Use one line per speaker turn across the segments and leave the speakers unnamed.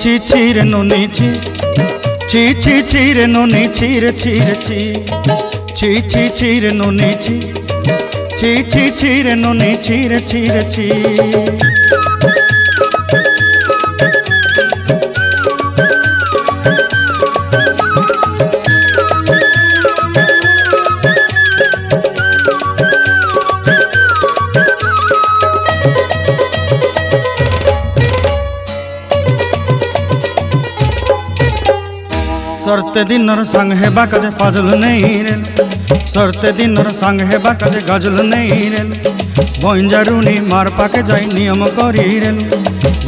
ची ची रे नोनी ची ची रे नोनी ची रे ची रे ची रे नोनी ची ची रे नोनी ची रे ची सरते दिनर संग हेबा काजे फाजल नहीं रेल सरते दिनर संग हेबा काजे गजल नहीं रेल बंजारुनी मार पाके जाई नियम करी रेल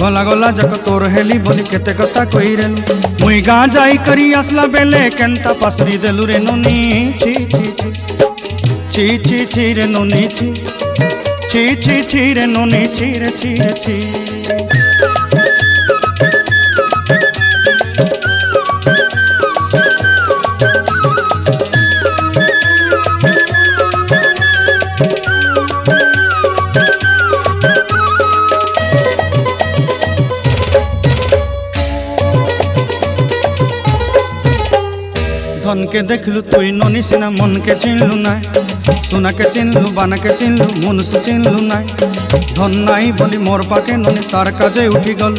गला गला जक तोर हेली बोली केते कथा कई रेल मुई गाँ जाई करी आसला बेले केंता पासरी देलु रे नोनी ची ची रे नोनी ची रे नोनी ची ची धन के देखलु तुई नोनी सिना मन के चिन्हलु नाय सोना के चिन्हलु बाना के चिन्हलु मनुष्य चिन्हलु नाय धन नाई बोली मोर पाके नोनी तार काजे उठी गल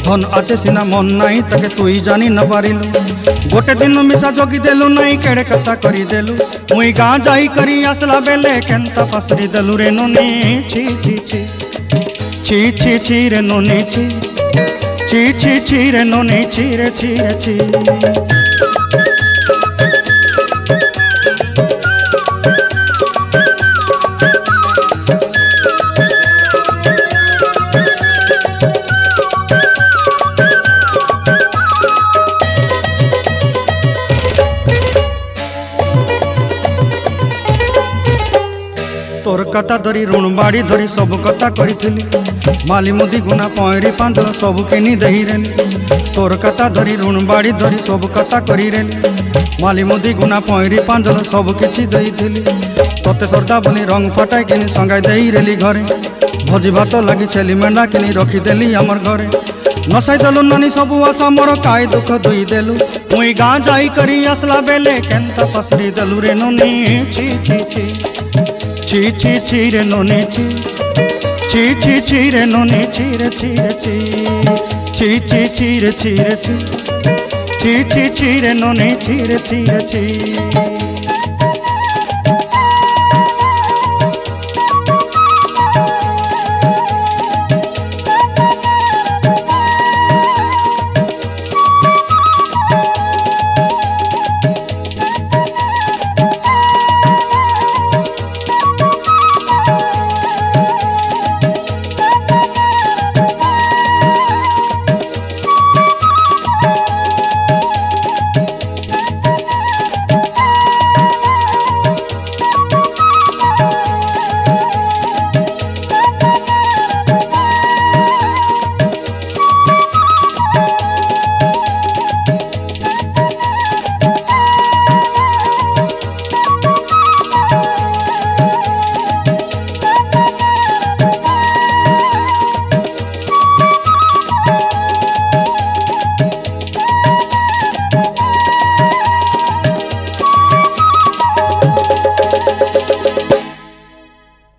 धन आचे सिना मन नाई ताके तुई जानी न पारिलु गोटे दिन मिसा जोगी देलु नाई केड़े कथा करी देलु मुई गाँ जाई करी आसला बेले केंता पासरी देलु रे नोनी ची रे नोनी ची रे नोनी ची ची तोर कथा धरी ऋण बाड़ी धरी सब कथा करी माली मुदी गुना पहरी पांदल सब किनी दही रेली तोर कथा धरी ऋण बाड़ी धरी सब कथा करी रेली माली मुदी गुना पहरी पांदल सब किछि दही थिली तोते सरदा बनी रंग फटाई किनी संगाई दही रेली घरे भोजी भात लगी छेली मेंढा किनी रखी देली हमर घरे नसाई देलु नानी सबु आशा मोर काय दुख दुई देलु मुई गाँ जाई करी आसला बेले केंता पसरी देलु रे नोनी ची रे नोनी ची रे नोनी ची रे ची रे नोनी ची ची